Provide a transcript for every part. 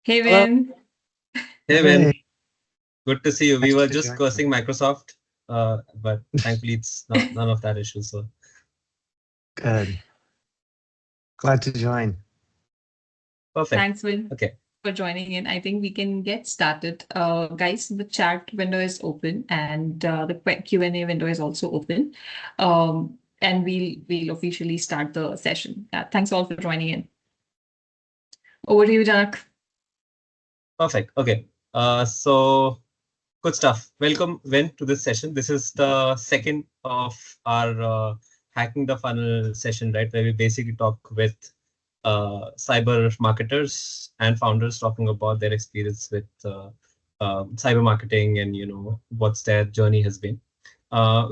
Hey, Hello. Vin. Hey Hey, man, good to see you. We thanks were for just joining. cursing Microsoft, but thankfully it's not none of that issue. So Good. Glad to join. perfect. Thanks, Vin, Okay, for joining in. I think we can get started. Guys, the chat window is open and the Q&A window is also open. And we'll officially start the session. Thanks all for joining in. Over to you, Janak. perfect. Okay. So good stuff. Welcome, Wen, to this session. This is the second of our hacking the funnel session, right? Where we basically talk with cyber marketers and founders talking about their experience with cyber marketing and what's their journey has been.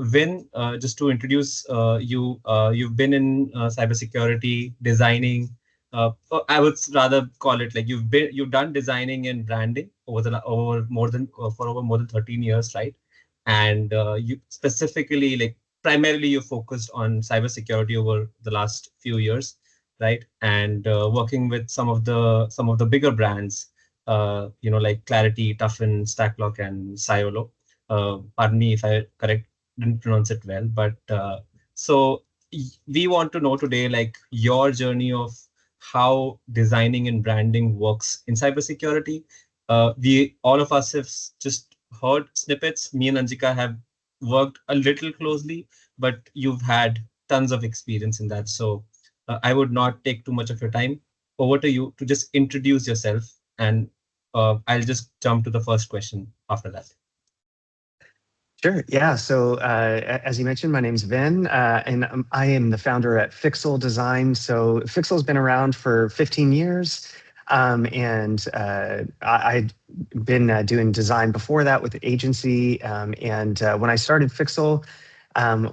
Vin, just to introduce you, you've been in cybersecurity designing. I would rather call it like you've done designing and branding over more than for over more than 13 years, right? And you specifically like primarily you focused on cybersecurity over the last few years, right? And working with some of the bigger brands, like Clarity, Toughen, Stacklock, and Cyolo. Pardon me if I didn't pronounce it well, but so we want to know today, like your journey of how designing and branding works in cybersecurity. We all of us have just heard snippets. Me and Anjika have worked a little closely, but you've had tons of experience in that. So I would not take too much of your time. Over to you to just introduce yourself, and I'll just jump to the first question after that. Sure. Yeah. So, as you mentioned, my name's Vin, and I am the founder at Fixel Design. So, Fixel's been around for 15 years. And I'd been doing design before that with the agency. And when I started Fixel,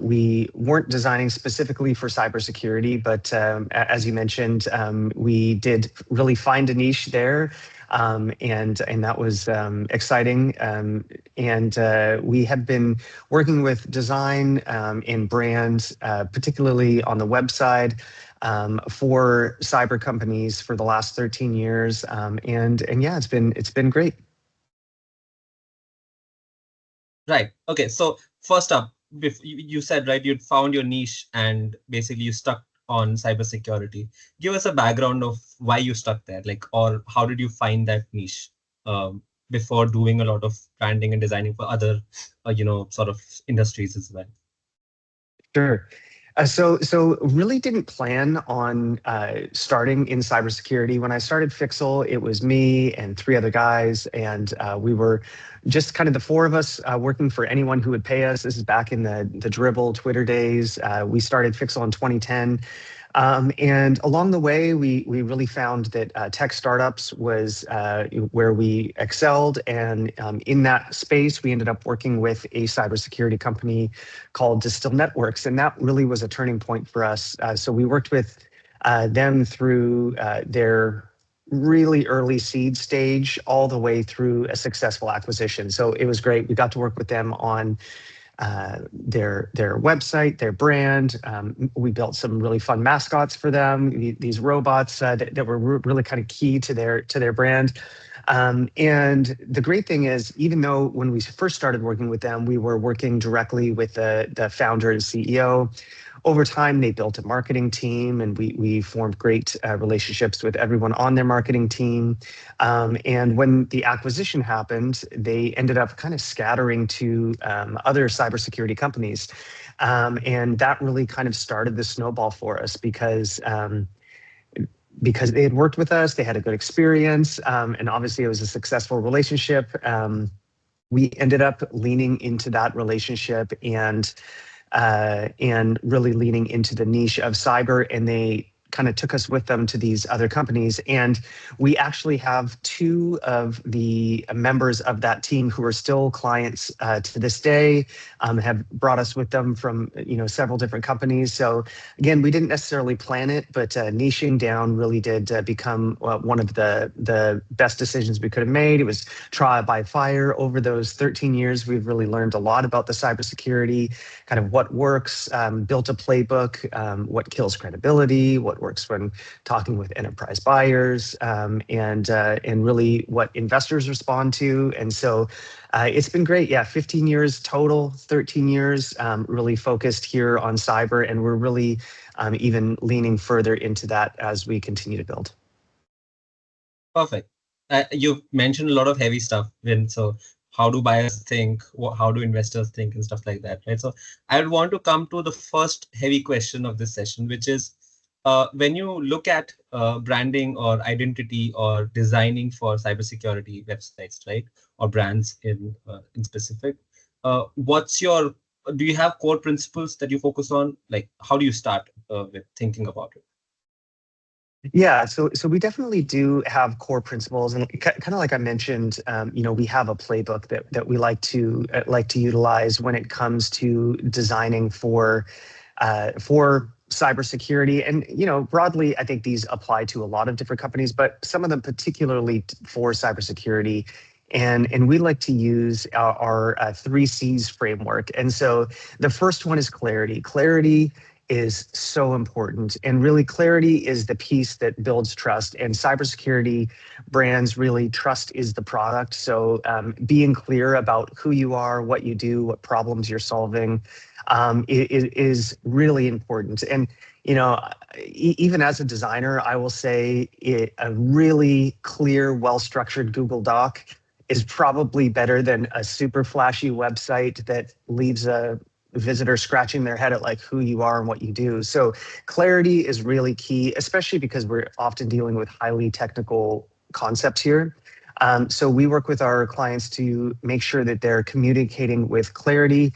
we weren't designing specifically for cybersecurity, but as you mentioned, we did really find a niche there. And that was exciting. And we have been working with design and brand, particularly on the website, for cyber companies for the last 13 years. And yeah, it's been great. Right. Okay. So first up, you said right, you'd found your niche and basically you stuck on cybersecurity. Give us a background of why you stuck there, like, or how did you find that niche before doing a lot of branding and designing for other, sort of industries as well. Sure. So really didn't plan on starting in cybersecurity. When I started Fixel, it was me and three other guys, and we were just kind of the four of us working for anyone who would pay us. This is back in the Dribble Twitter days. We started Fixel in 2010. And along the way, we really found that tech startups was where we excelled. And in that space, we ended up working with a cybersecurity company called Distill Networks. And that really was a turning point for us. So we worked with them through their really early seed stage all the way through a successful acquisition. So it was great. We got to work with them on their website, their brand. We built some really fun mascots for them. These robots that were really kind of key to their brand. And the great thing is, even though when we first started working with them, we were working directly with the founder and CEO. Over time, they built a marketing team, and we formed great relationships with everyone on their marketing team. And when the acquisition happened, they ended up kind of scattering to other cybersecurity companies. And that really kind of started the snowball for us because they had worked with us, they had a good experience, and obviously it was a successful relationship. We ended up leaning into that relationship and really leaning into the niche of cyber, and they kind of took us with them to these other companies. And we actually have two of the members of that team who are still clients to this day, have brought us with them from several different companies. So again, we didn't necessarily plan it, but niching down really did become one of the best decisions we could have made. It was trial by fire. Over those 13 years, we've really learned a lot about the cybersecurity, kind of what works, built a playbook, what kills credibility, what it works when talking with enterprise buyers, and really what investors respond to. And so it's been great. Yeah, 15 years total, 13 years really focused here on cyber, and we're really even leaning further into that as we continue to build. Perfect. You've mentioned a lot of heavy stuff, Vin. So how do buyers think? How do investors think, and stuff like that, right? So I would want to come to the first heavy question of this session, which is when you look at branding or identity or designing for cybersecurity websites, right, or brands in specific, do you have core principles that you focus on? Like, how do you start with thinking about it? Yeah, so we definitely do have core principles, and kind of like I mentioned, we have a playbook that we like to utilize when it comes to designing for cybersecurity. And broadly, I think these apply to a lot of different companies, but some of them particularly for cybersecurity. And we like to use our 3Cs framework. And so the first one is clarity. Clarity is so important. And really, clarity is the piece that builds trust. And cybersecurity brands, really, trust is the product. So being clear about who you are, what you do, what problems you're solving is really important. And even as a designer, I will say a really clear, well-structured Google Doc is probably better than a super flashy website that leaves a visitor scratching their head at like who you are and what you do. So clarity is really key, especially because we're often dealing with highly technical concepts here. So we work with our clients to make sure that they're communicating with clarity.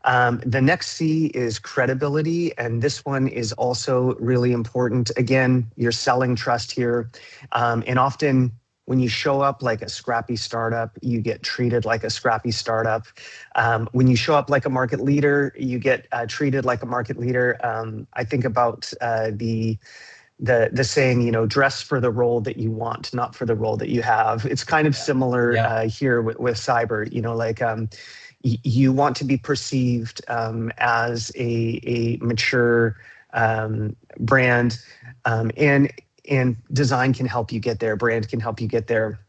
The next C is credibility, and this one is also really important. Again, you're selling trust here, and often when you show up like a scrappy startup, you get treated like a scrappy startup. When you show up like a market leader, you get treated like a market leader. I think about the saying, dress for the role that you want, not for the role that you have. It's kind of similar here with cyber. You want to be perceived as a mature brand, and design can help you get there. Brand can help you get there.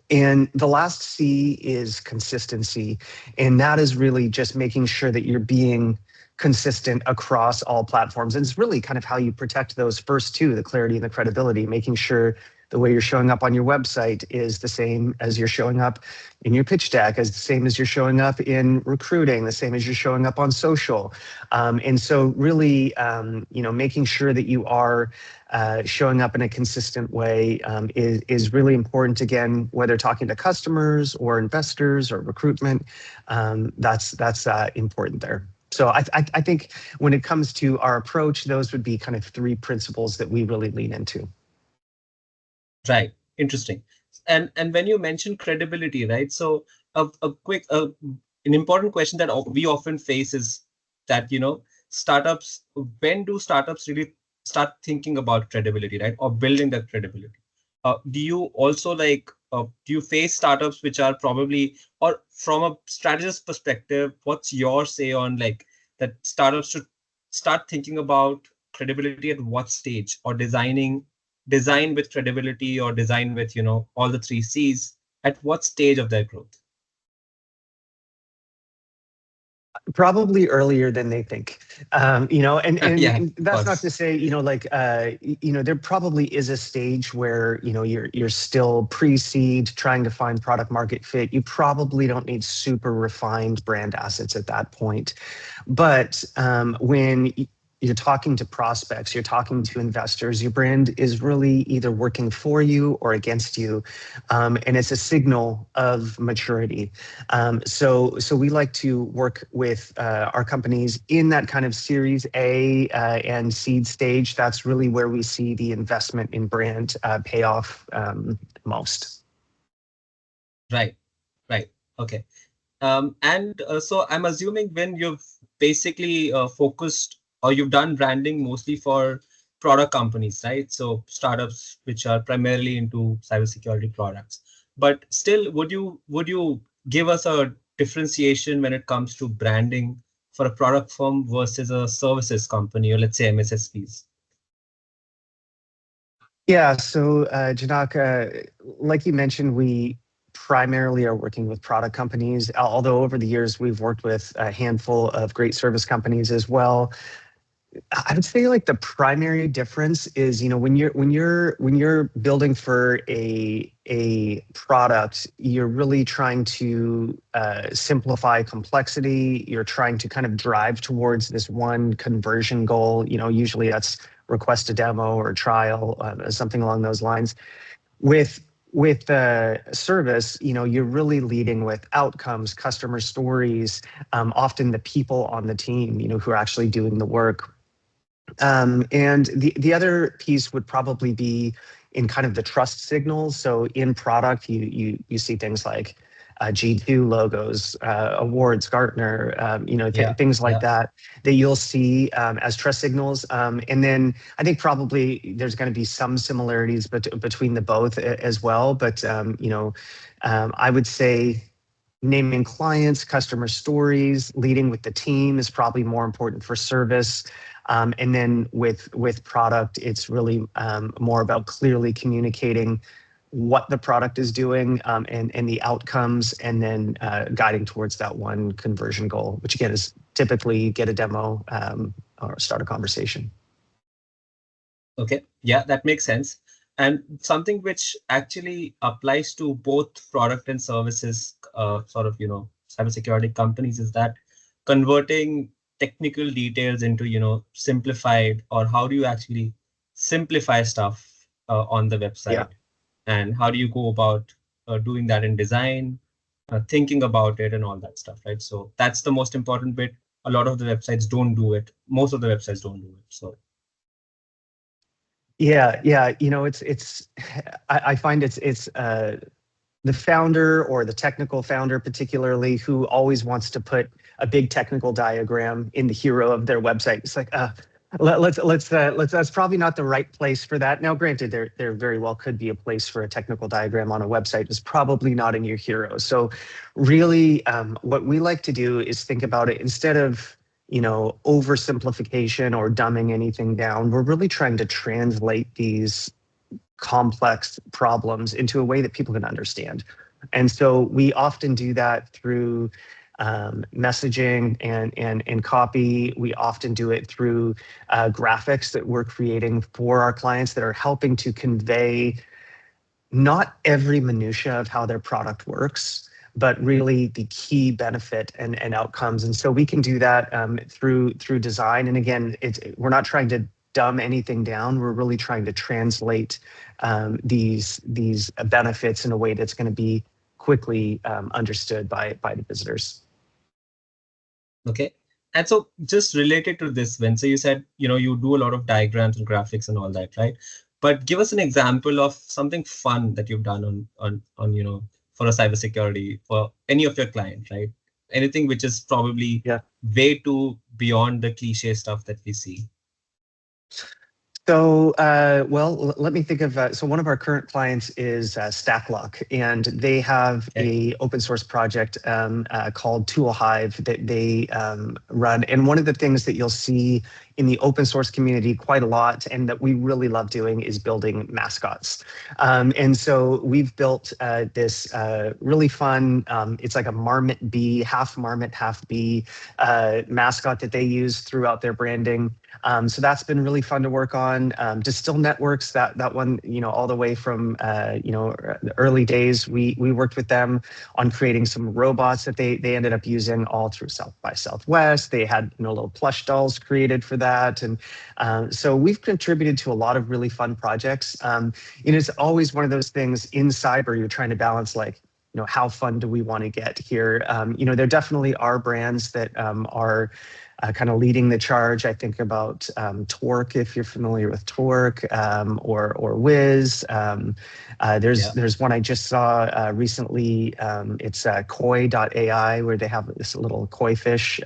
And the last C is consistency. And that is really just making sure that you're being consistent across all platforms. And it's really kind of how you protect those first two, the clarity and the credibility, making sure the way you're showing up on your website is the same as you're showing up in your pitch deck, as the same as you're showing up in recruiting, the same as you're showing up on social. And so really, making sure that you are showing up in a consistent way is really important. Again, whether talking to customers or investors or recruitment, that's important there. So I think when it comes to our approach, those would be kind of three principles that we really lean into. Right. Interesting. And when you mention credibility, right? So an important question that we often face is that, startups, when do startups really start thinking about credibility, right? Or building that credibility? Do you also do you face startups which are probably, or from a strategist perspective, what's your say on that startups should start thinking about credibility at what stage, or design with credibility, or design with, all the 3Cs at what stage of their growth? Probably earlier than they think, and Yeah, that's not to say, there probably is a stage where, you're still pre-seed trying to find product market fit. You probably don't need super refined brand assets at that point. But when you're talking to prospects, you're talking to investors, your brand is really either working for you or against you. And it's a signal of maturity. So we like to work with our companies in that kind of Series A and seed stage. That's really where we see the investment in brand pay off most. Right. Okay. So I'm assuming when you've basically focused, or you've done branding mostly for product companies, right? So startups which are primarily into cybersecurity products. But still, would you give us a differentiation when it comes to branding for a product firm versus a services company, or let's say MSSPs? Yeah, so Janak, like you mentioned, we primarily are working with product companies, although over the years we've worked with a handful of great service companies as well. I would say like the primary difference is, when you're building for a product, you're really trying to simplify complexity. You're trying to kind of drive towards this one conversion goal. Usually that's request a demo or a trial, something along those lines. With service, you're really leading with outcomes, customer stories, often the people on the team, who are actually doing the work. And the other piece would probably be in kind of the trust signals. So in product, you see things like G2 logos, awards, Gartner, things like that you'll see as trust signals. And then I think probably there's going to be some similarities between the both as well. But I would say naming clients, customer stories, leading with the team is probably more important for service. And then with product, it's really more about clearly communicating what the product is doing, and the outcomes, and then guiding towards that one conversion goal, which again is typically get a demo or start a conversation. Okay, yeah, that makes sense. And something which actually applies to both product and services, cybersecurity companies, is that converting technical details into, simplified, or how do you actually simplify stuff on the website? Yeah. And how do you go about doing that in design, thinking about it and all that stuff, right? So that's the most important bit. A lot of the websites don't do it. Most of the websites don't do it. So yeah, I find it's the founder or the technical founder particularly, who always wants to put a big technical diagram in the hero of their website. It's like, let's that's probably not the right place for that. Now, granted, there very well could be a place for a technical diagram on a website. It's probably not in your hero. So really, what we like to do is think about it instead of oversimplification or dumbing anything down. We're really trying to translate these complex problems into a way that people can understand. And so we often do that through messaging and copy. We often do it through graphics that we're creating for our clients that are helping to convey not every minutia of how their product works, but really the key benefit and outcomes. And so we can do that through design. And again, we're not trying to dumb anything down. We're really trying to translate these benefits in a way that's going to be quickly understood by the visitors. Okay. And so just related to this, Vince, so you said, you do a lot of diagrams and graphics and all that, right? But give us an example of something fun that you've done on for a cybersecurity for any of your clients, right? Anything which is probably way too beyond the cliche stuff that we see. So, let me think of, so one of our current clients is StackLock, and they have a open source project called ToolHive that they run. And one of the things that you'll see in the open source community quite a lot, and that we really love doing, is building mascots. And so we've built this really fun, it's like a marmot bee, half marmot, half bee mascot that they use throughout their branding. So that's been really fun to work on. Distill Networks, that one, all the way from the early days, we worked with them on creating some robots that they ended up using all through South by Southwest. They had little plush dolls created for that, and so we've contributed to a lot of really fun projects. It's always one of those things in cyber, you're trying to balance, like, how fun do we want to get here? There definitely are brands that are kind of leading the charge. I think about Torque, if you're familiar with Torque, or Wiz. There's one I just saw recently. It's koi.ai, where they have this little koi fish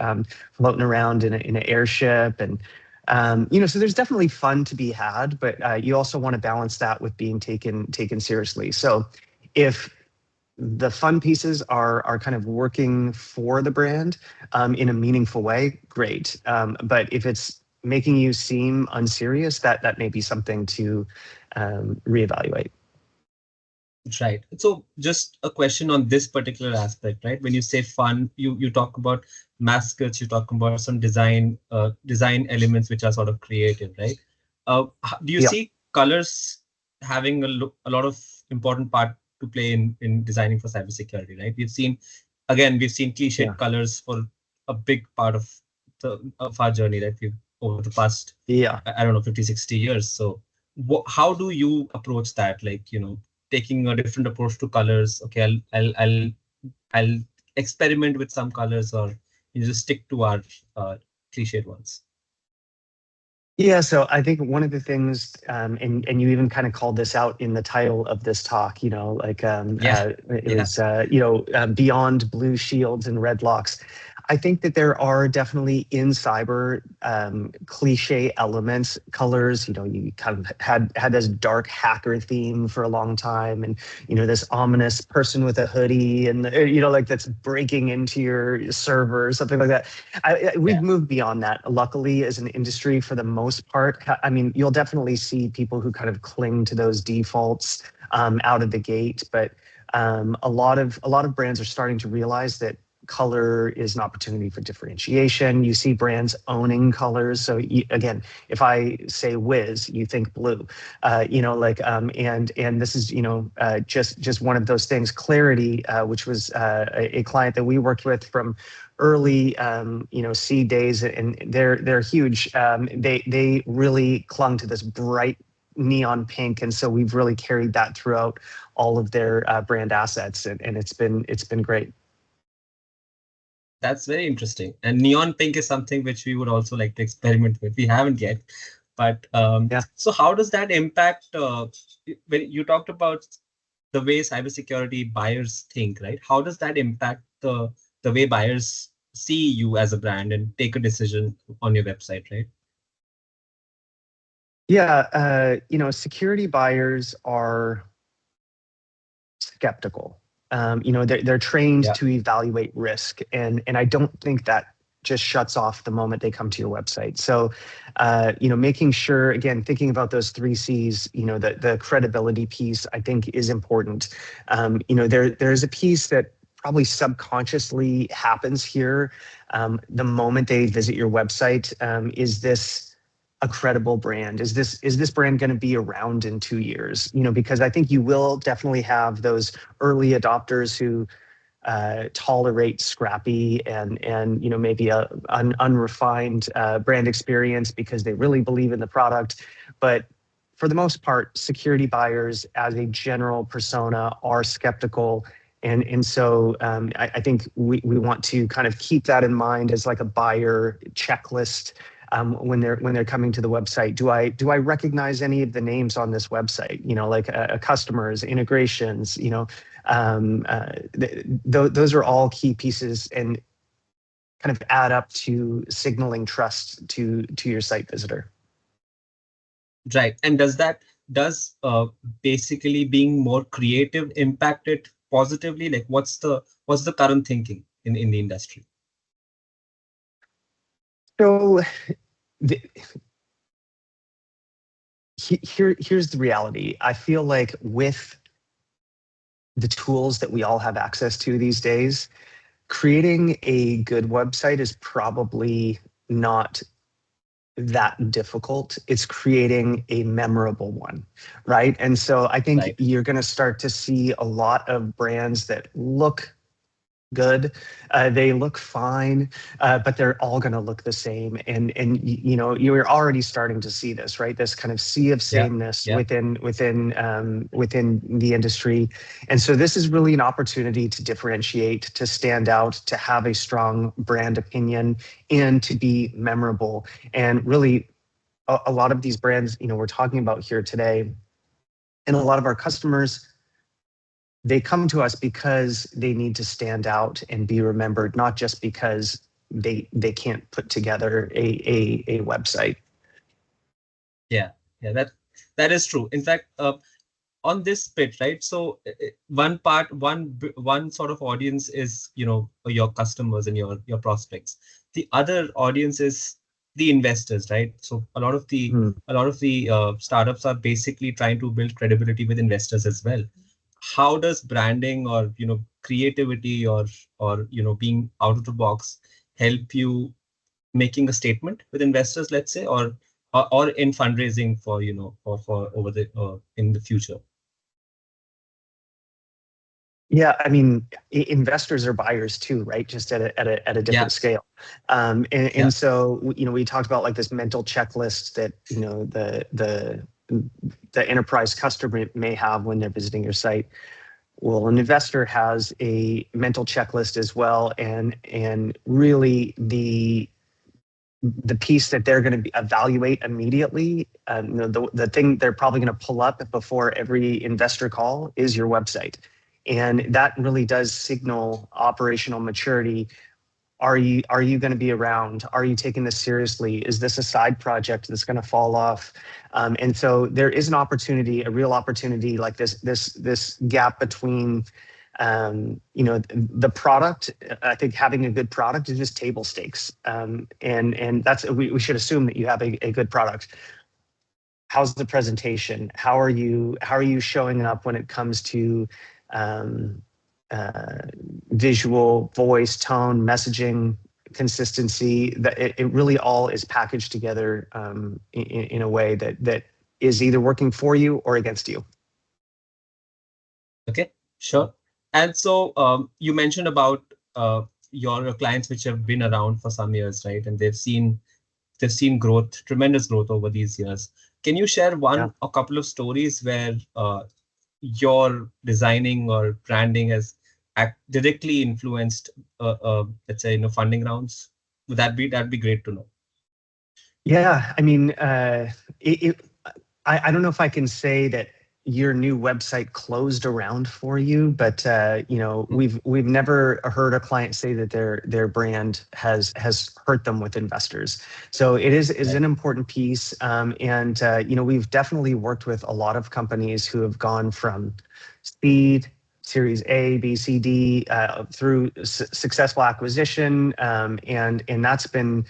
floating around in an airship. And so there's definitely fun to be had, but you also want to balance that with being taken seriously. So if the fun pieces are kind of working for the brand in a meaningful way, great. But if it's making you seem unserious, that may be something to reevaluate. Right. So just a question on this particular aspect, right? When you say fun, you talk about mascots, you talk about some design elements which are sort of creative, right? Do you Yeah. see colors having a lot of important part to play in designing for cybersecurity, right? We've seen cliched colors for a big part of our journey, right? We've over the past, Yeah. I don't know, 50, 60 years. So how do you approach that? Like, taking a different approach to colors. Okay, I'll experiment with some colors, or you just stick to our cliched ones. Yeah, so I think one of the things, and you even kind of called this out in the title of this talk, like it was, beyond blue shields and red locks. I think that there are definitely in cyber cliche elements, colors. You kind of had this dark hacker theme for a long time, and this ominous person with a hoodie, and like that's breaking into your server or something like that. We've moved beyond that, luckily, as an industry for the most part. I mean, you'll definitely see people who kind of cling to those defaults out of the gate, but a lot of brands are starting to realize that color is an opportunity for differentiation. You see brands owning colors. So again, if I say Wiz, you think blue, and this is, just one of those things. Clarity, which was a client that we worked with from early, seed days, and they're huge. They really clung to this bright neon pink, and so we've really carried that throughout all of their brand assets, and it's been great. That's very interesting. And neon pink is something which we would also like to experiment with. We haven't yet, but So how does that impact? When you talked about the way cybersecurity buyers think, right? How does that impact the way buyers see you as a brand and take a decision on your website, right? Yeah, security buyers are skeptical. They're trained to evaluate risk, and I don't think that just shuts off the moment they come to your website. So, making sure, again, thinking about those 3 C's, the credibility piece, I think is important. There's a piece that probably subconsciously happens here the moment they visit your website. Is this a credible brand? Is this brand going to be around in 2 years? Because I think you will definitely have those early adopters who tolerate scrappy and maybe a unrefined brand experience because they really believe in the product. But for the most part, security buyers as a general persona are skeptical. And so I think we want to kind of keep that in mind as like a buyer checklist. When they're coming to the website, do I recognize any of the names on this website? Like customers, integrations. Those are all key pieces and kind of add up to signaling trust to your site visitor. Right. And does basically being more creative impact it positively? Like, what's the current thinking in the industry? So here's the reality. I feel like with the tools that we all have access to these days, creating a good website is probably not that difficult. It's creating a memorable one, right? And so I think you're going to start to see a lot of brands that look good, they look fine, but they're all going to look the same. And you're already starting to see this, right? This kind of sea of sameness within the industry. And so this is really an opportunity to differentiate, to stand out, to have a strong brand opinion, and to be memorable. And really, a lot of these brands, we're talking about here today, and a lot of our customers, they come to us because they need to stand out and be remembered, not just because they can't put together a website. Yeah, that is true. In fact, on this bit, right? So one sort of audience is your customers and your prospects. The other audience is the investors, right? So a lot of the startups are basically trying to build credibility with investors as well. How does branding or creativity or being out of the box help you making a statement with investors, let's say, or in fundraising for for over the in the future? Yeah, I mean, investors are buyers too, right? Just at a different scale. And so we talked about like this mental checklist that the enterprise customer may have when they're visiting your site. Well, an investor has a mental checklist as well, and really the piece that they're going to evaluate immediately, the thing they're probably going to pull up before every investor call is your website. And that really does signal operational maturity. Are you going to be around? Are you taking this seriously? Is this a side project that's going to fall off? And so there is an opportunity, a real opportunity, like this gap between the product. I think having a good product is just table stakes, and that's we should assume that you have a good product. How's the presentation? How are you showing up when it comes to visual, voice, tone, messaging, consistency? That it really all is packaged together in a way that is either working for you or against you. Okay, sure. And so you mentioned about your clients which have been around for some years, right? And they've seen growth, tremendous growth over these years. Can you share a couple of stories where your designing or branding has directly influenced, let's say, funding rounds? That'd be great to know. Yeah, I mean, I don't know if I can say that your new website closed a round for you, but we've never heard a client say that their brand has hurt them with investors. So it is an important piece, and we've definitely worked with a lot of companies who have gone from seed, Series A, B, C, D, through successful acquisition, and that's been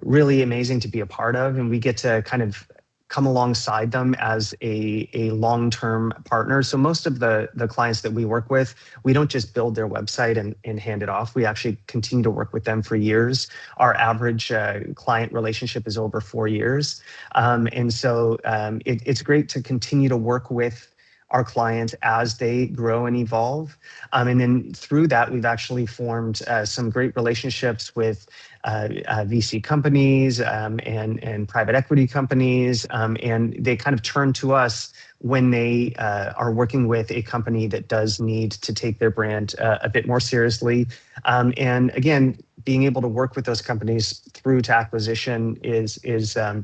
really amazing to be a part of, and we get to kind of come alongside them as a long-term partner. So most of the clients that we work with, we don't just build their website and hand it off. We actually continue to work with them for years. Our average client relationship is over 4 years. And so it's great to continue to work with our clients as they grow and evolve. And then through that, we've actually formed some great relationships with VC companies and private equity companies. And they kind of turn to us when they are working with a company that does need to take their brand a bit more seriously. And again, being able to work with those companies through to acquisition is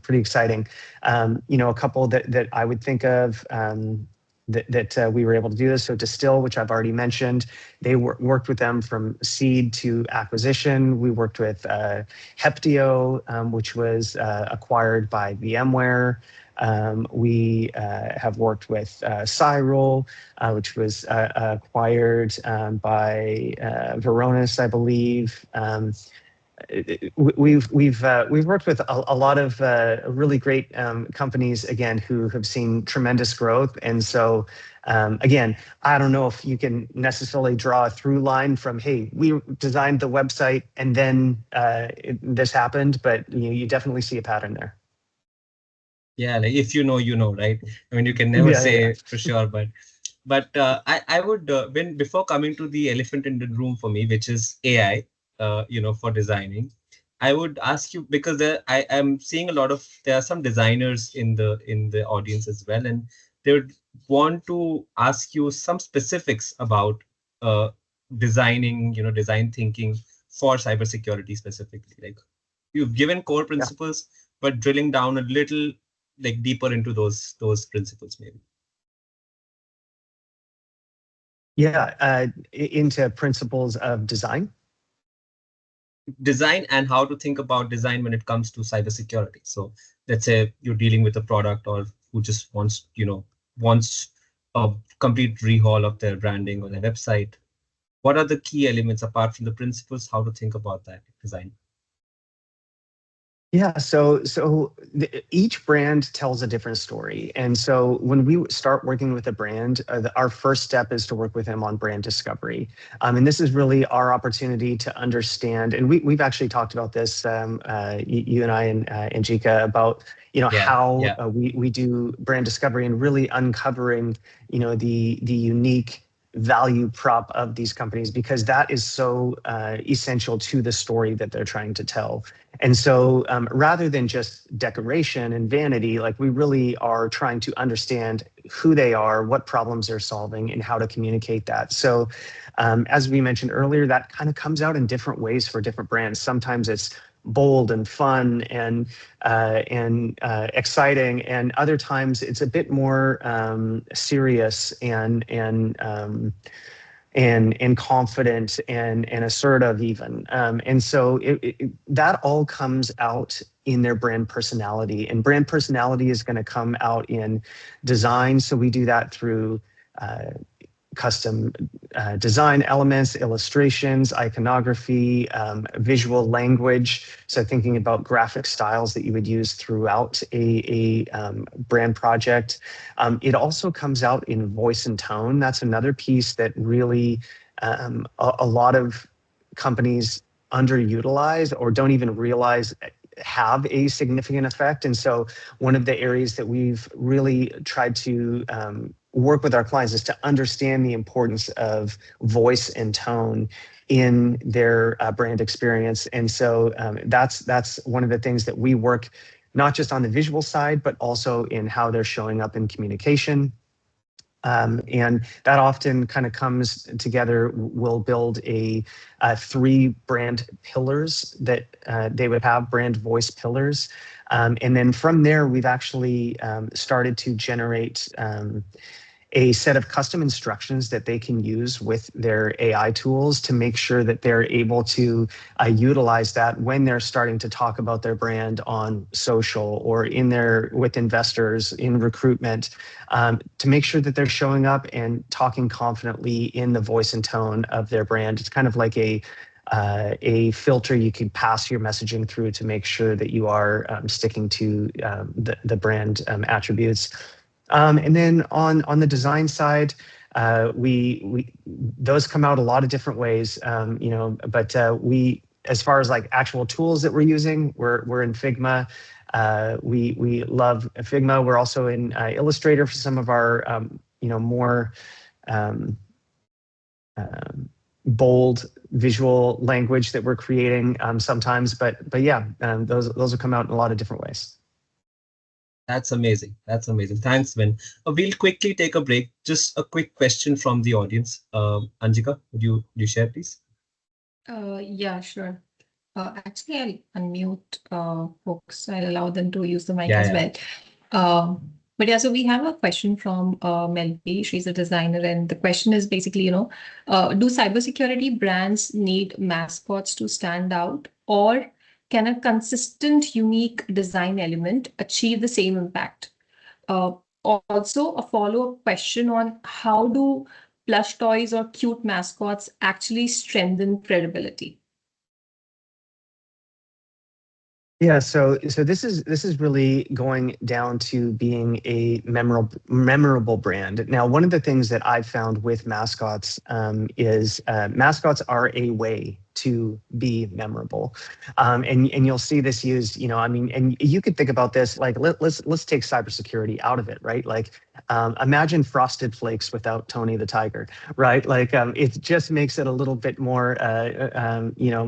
pretty exciting. A couple that I would think of, that we were able to do this. So Distill, which I've already mentioned, they worked with them from seed to acquisition. We worked with Heptio, which was acquired by VMware. We have worked with Cyril, which was acquired by Varonis, I believe. We've worked with a lot of really great companies, again, who have seen tremendous growth. And so again, I don't know if you can necessarily draw a through line from, hey, we designed the website and then this happened, but you definitely see a pattern there. Yeah, like if you know, right? I mean, you can never say for sure, but I would before coming to the elephant in the room for me, which is AI. For designing, I would ask you, because I am seeing there are some designers in the audience as well, and they would want to ask you some specifics about designing, design thinking for cybersecurity specifically. Like, you've given core principles, but drilling down a little like deeper into those principles, maybe. Yeah, into principles of design and how to think about design when it comes to cybersecurity. So let's say you're dealing with a product or who just wants a complete rehaul of their branding or their website. What are the key elements apart from the principles, how to think about that design? Yeah, so each brand tells a different story, and so when we start working with a brand, our first step is to work with them on brand discovery, and this is really our opportunity to understand. And we've actually talked about this, you and I and Anjika, about Yeah, how yeah. we do brand discovery and really uncovering the unique value prop of these companies, because that is so essential to the story that they're trying to tell. And so rather than just decoration and vanity, like we really are trying to understand who they are, what problems they're solving, and how to communicate that. So as we mentioned earlier, that kind of comes out in different ways for different brands. Sometimes it's bold and fun and exciting, and other times it's a bit more serious and confident and assertive even. And so that all comes out in their brand personality, and brand personality is going to come out in design. So we do that through custom design elements, illustrations, iconography, visual language. So thinking about graphic styles that you would use throughout a brand project. It also comes out in voice and tone. That's another piece that really a lot of companies underutilize or don't even realize have a significant effect. And so one of the areas that we've really tried to work with our clients is to understand the importance of voice and tone in their brand experience. And so that's one of the things that we work not just on the visual side, but also in how they're showing up in communication. And that often kind of comes together. We'll build a 3 brand pillars that they would have, brand voice pillars. And then from there, we've actually started to generate a set of custom instructions that they can use with their AI tools to make sure that they're able to utilize that when they're starting to talk about their brand on social or with investors in recruitment, to make sure that they're showing up and talking confidently in the voice and tone of their brand. It's kind of like a filter you can pass your messaging through to make sure that you are sticking to the brand attributes. And then on the design side, we those come out a lot of different ways, but we, as far as like actual tools that we're using, we're in Figma. We love Figma. We're also in Illustrator for some of our more bold visual language that we're creating sometimes. But yeah, those will come out in a lot of different ways. That's amazing. That's amazing. Thanks, Vin. We'll quickly take a break. Just a quick question from the audience. Anjika, would you share, please? Yeah, sure. Actually, I'll unmute folks. I'll allow them to use the mic Yeah, as yeah. well. But yeah, so we have a question from Melby. She's a designer, and the question is basically, do cybersecurity brands need mascots to stand out, or can a consistent, unique design element achieve the same impact? Also, a follow-up question on how do plush toys or cute mascots actually strengthen credibility? Yeah, so this is really going down to being a memorable brand. Now, one of the things that I've found with mascots is mascots are a way to be memorable, and you'll see this used. And you could think about this like let's take cybersecurity out of it, right? Like imagine Frosted Flakes without Tony the Tiger, right? Like it just makes it a little bit more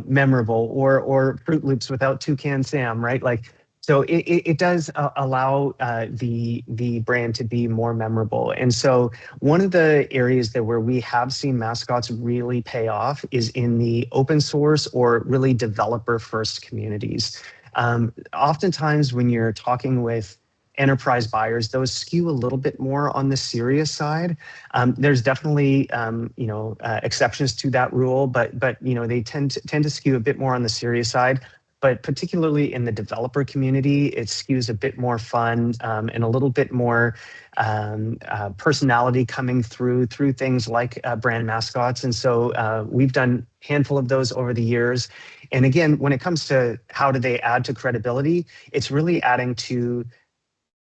memorable, or Fruit Loops without Toucan Sam, right? Like, so it does allow the brand to be more memorable. And so one of the areas where we have seen mascots really pay off is in the open source or really developer first communities. Oftentimes when you're talking with enterprise buyers, those skew a little bit more on the serious side. There's definitely exceptions to that rule, but they tend to skew a bit more on the serious side. but particularly in the developer community, it skews a bit more fun and a little bit more personality coming through things like brand mascots. And so we've done a handful of those over the years. And again, when it comes to how do they add to credibility, it's really adding to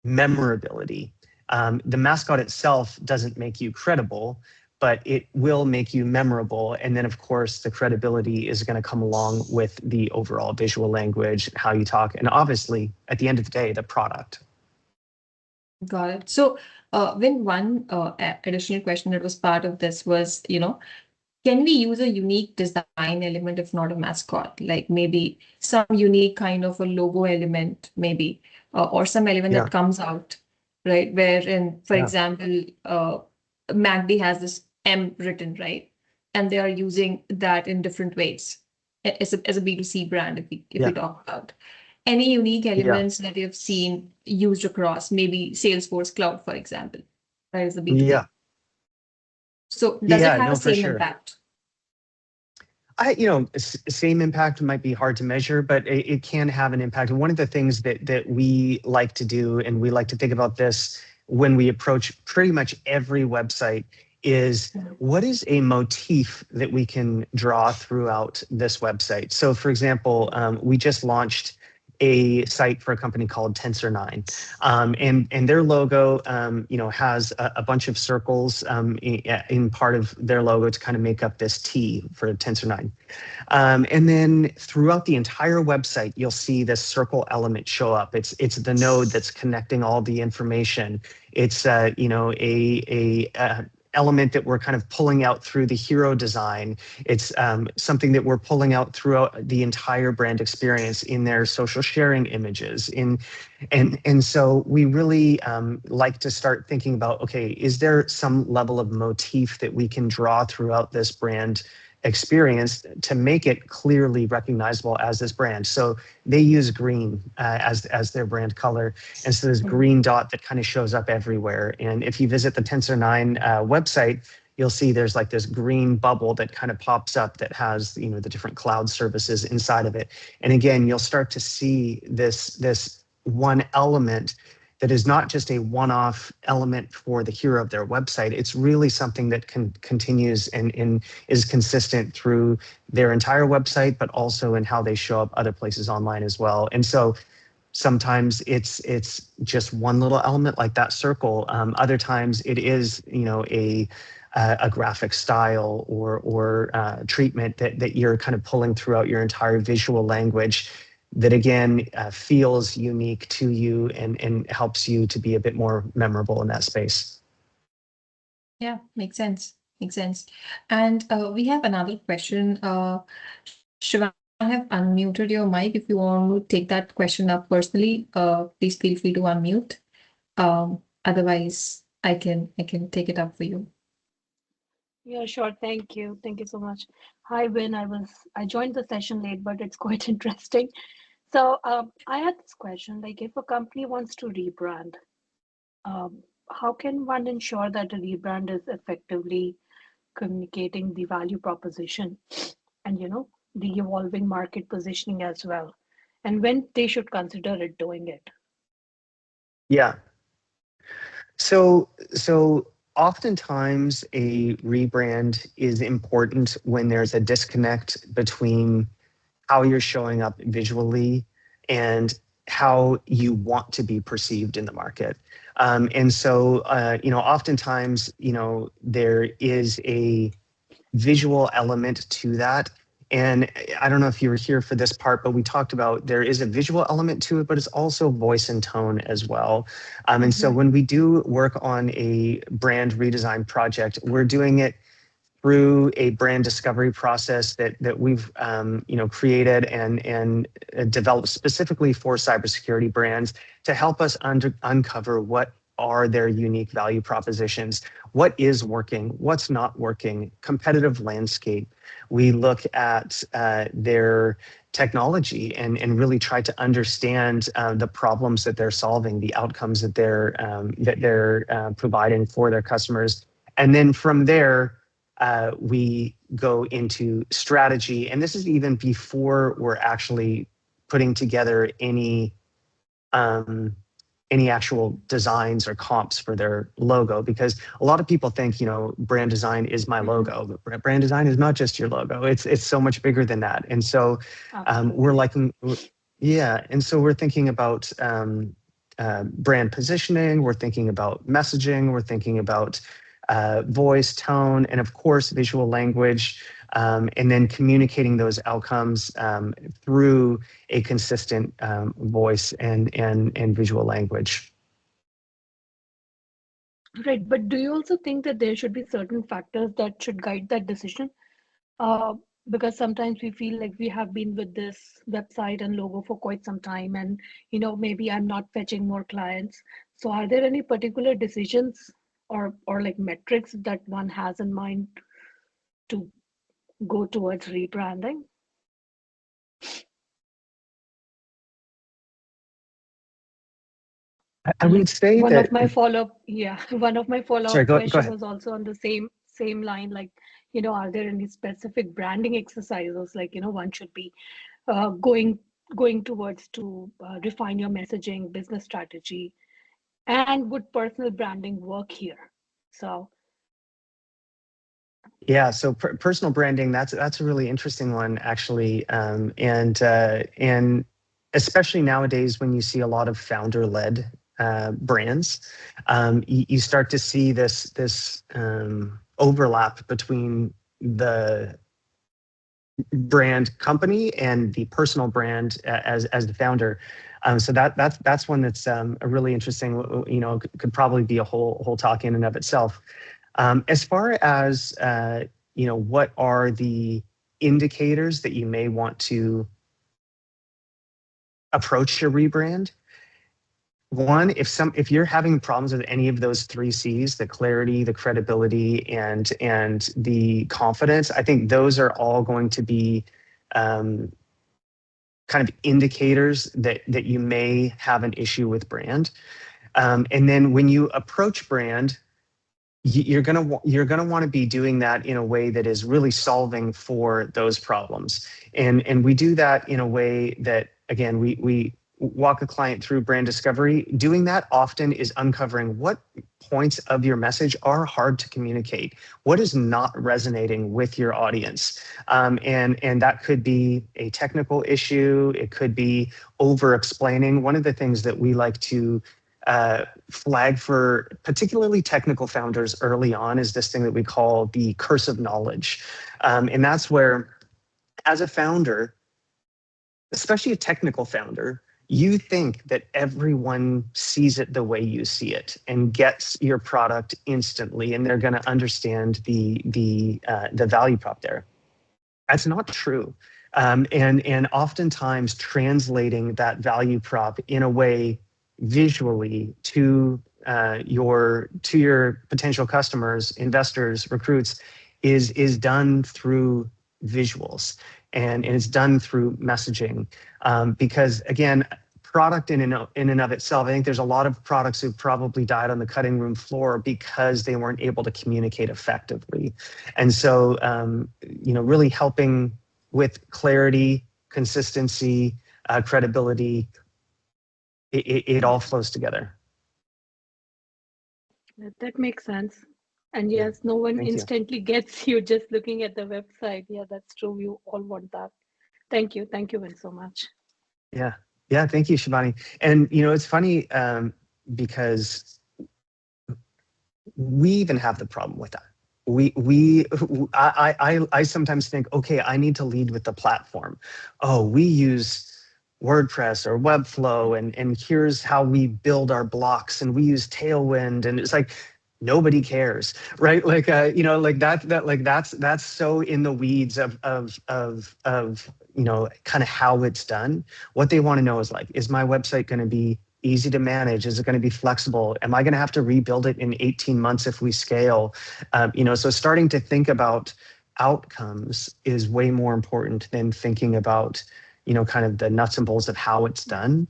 memorability. The mascot itself doesn't make you credible, but it will make you memorable. And then, of course, the credibility is going to come along with the overall visual language, how you talk, and obviously, at the end of the day, the product. Got it. So, when one additional question that was part of this was, can we use a unique design element if not a mascot? Like maybe some unique kind of a logo element, maybe, or some element that comes out, right? Wherein, for example, MACD has this M written, right? And they are using that in different ways as a B2C brand, if we talk about. Any unique elements that you've seen used across, maybe Salesforce Cloud, for example, that is the B2B. Yeah. So does it have no, the for same sure. impact? Same impact might be hard to measure, but it can have an impact. And one of the things that we like to do, and we like to think about this when we approach pretty much every website, is what is a motif that we can draw throughout this website? So for example, we just launched a site for a company called Tensor9, and their logo, has a bunch of circles in part of their logo to kind of make up this T for Tensor9. And then throughout the entire website, you'll see this circle element show up. It's the node that's connecting all the information. It's a element that we're kind of pulling out through the hero design. It's something that we're pulling out throughout the entire brand experience in their social sharing images. And so we really like to start thinking about, okay, is there some level of motif that we can draw throughout this brand experience to make it clearly recognizable as this brand? So they use green as their brand color. And so this green dot that kind of shows up everywhere. And if you visit the Tensor9 website, you'll see there's like this green bubble that kind of pops up that has, the different cloud services inside of it. And again, you'll start to see this one element that is not just a one-off element for the hero of their website. It's really something that continues and is consistent through their entire website, but also in how they show up other places online as well. And so sometimes it's just one little element like that circle. Other times it is, a graphic style or treatment that you're kind of pulling throughout your entire visual language that again feels unique to you and helps you to be a bit more memorable in that space. Yeah, makes sense. And we have another question. Shivan, I have unmuted your mic. If you want to take that question up personally, please feel free to unmute. Otherwise, I can take it up for you. Yeah, sure. Thank you. Thank you so much. Hi, Win. I joined the session late, but it's quite interesting. So I had this question, like if a company wants to rebrand, how can one ensure that a rebrand is effectively communicating the value proposition and, the evolving market positioning as well, and when they should consider it doing it? Yeah. So oftentimes a rebrand is important when there's a disconnect between how you're showing up visually and how you want to be perceived in the market. And so, oftentimes, there is a visual element to that. And I don't know if you were here for this part, but we talked about there is a visual element to it, but it's also voice and tone as well. And so when we do work on a brand redesign project, we're doing it through a brand discovery process that we've created and developed specifically for cybersecurity brands to help us uncover what are their unique value propositions, what is working, what's not working, competitive landscape. We look at their technology and really try to understand the problems that they're solving, the outcomes that they're providing for their customers, and then from there, we go into strategy. And this is even before we're actually putting together any actual designs or comps for their logo, because a lot of people think, brand design is my logo. But brand design is not just your logo. It's so much bigger than that. And so we're thinking about brand positioning. We're thinking about messaging. We're thinking about voice, tone, and of course, visual language. And then communicating those outcomes through a consistent voice and visual language. Right, but do you also think that there should be certain factors that should guide that decision? Because sometimes we feel like we have been with this website and logo for quite some time, and maybe I'm not fetching more clients. So are there any particular decisions or like metrics that one has in mind to go towards rebranding? I would say one that of my follow-up sorry, go question ahead. was also on the same line, like are there any specific branding exercises like one should be going towards to refine your messaging, business strategy, and would personal branding work here? So yeah, so personal branding, that's a really interesting one, actually, and especially nowadays when you see a lot of founder-led brands, you start to see this overlap between the brand company and the personal brand as the founder. So that's one that's a really interesting. Could probably be a whole talk in and of itself. As far as what are the indicators that you may want to approach your rebrand? One, if you're having problems with any of those three C's, the clarity, the credibility, and the confidence, I think those are all going to be kind of indicators that you may have an issue with brand. And then when you approach brand, you're gonna want to be doing that in a way that is really solving for those problems. And we do that in a way that, again, we walk a client through brand discovery. Doing that often is uncovering what points of your message are hard to communicate, what is not resonating with your audience. And that could be a technical issue. It could be over explaining. One of the things that we like to flag for particularly technical founders early on is this thing that we call the curse of knowledge. And that's where, as a founder, especially a technical founder, you think that everyone sees it the way you see it and gets your product instantly, and they're going to understand the value prop there. That's not true. And oftentimes translating that value prop in a way visually to your potential customers, investors, recruits is done through visuals, and it's done through messaging. Because again, product in and of itself, I think there's a lot of products who've probably died on the cutting room floor because they weren't able to communicate effectively. And so, really helping with clarity, consistency, credibility, it all flows together. That makes sense. And yes, no one instantly gets you just looking at the website. Yeah, that's true. You all want that. Thank you. Thank you, Vin, so much. Yeah. Thank you, Shivani. And it's funny because we even have the problem with that. I sometimes think, okay, I need to lead with the platform. Oh, we use WordPress or Webflow, and here's how we build our blocks, and we use Tailwind, and it's like nobody cares, right? Like that's so in the weeds of kind of how it's done. What they want to know is like, is my website going to be easy to manage? Is it going to be flexible? Am I going to have to rebuild it in 18 months if we scale? So starting to think about outcomes is way more important than thinking about, kind of the nuts and bolts of how it's done.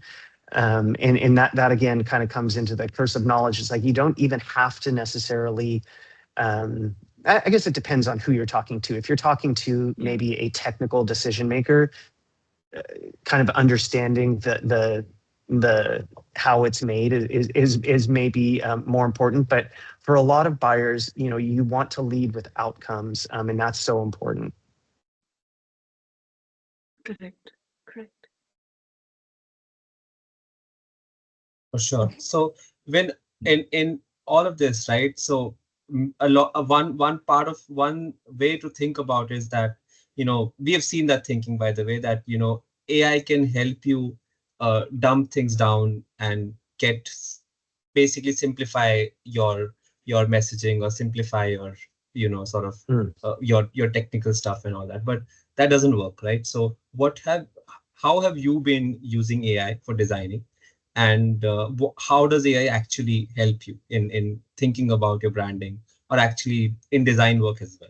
And that again kind of comes into the curse of knowledge. It's like you don't even have to necessarily, I guess it depends on who you're talking to. If you're talking to maybe a technical decision maker, kind of understanding the how it's made is maybe more important. But for a lot of buyers, you want to lead with outcomes, and that's so important. Correct. Correct. For sure. So when in all of this, right? So a lot one way to think about is that we have seen that thinking, by the way, that AI can help you dump things down and basically simplify your messaging, or simplify your sort of your technical stuff and all that. But that doesn't work, right? So how have you been using AI for designing? And how does AI actually help you in thinking about your branding, or actually in design work as well?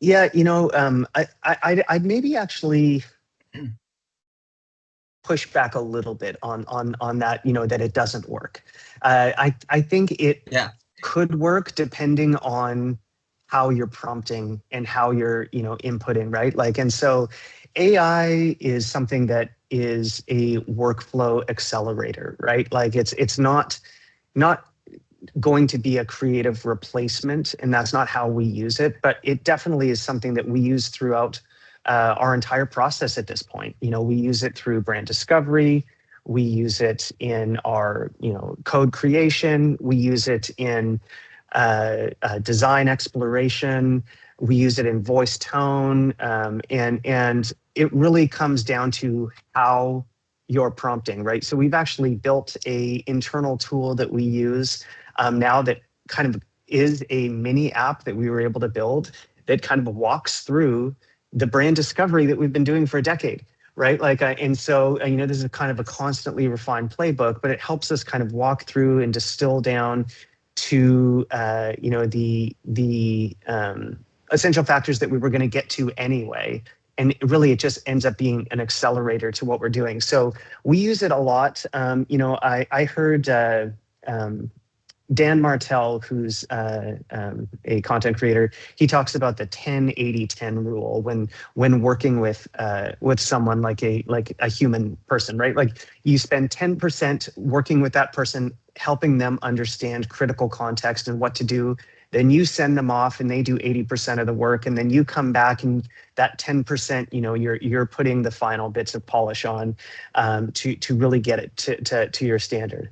Yeah, I'd maybe actually push back a little bit on that, that it doesn't work. I think it could work depending on how you're prompting and how you're inputting, right? And so AI is something that is a workflow accelerator, right? It's not going to be a creative replacement, and that's not how we use it, but it definitely is something that we use throughout our entire process at this point. We use it through brand discovery, we use it in our code creation, we use it in design exploration, we use it in voice tone, and it really comes down to how you're prompting, right? So we've actually built a internal tool that we use now that kind of is a mini app that we were able to build that kind of walks through the brand discovery that we've been doing for a decade, right? And so this is kind of a constantly refined playbook, but it helps us kind of walk through and distill down to the essential factors that we were going to get to anyway. And really, it just ends up being an accelerator to what we're doing. So we use it a lot. I heard Dan Martell, who's a content creator, he talks about the 10-80-10 rule when working with someone like a human person, right? You spend 10% working with that person, helping them understand critical context and what to do. Then you send them off and they do 80% of the work, and then you come back and that 10%, you're putting the final bits of polish on to really get it to your standard.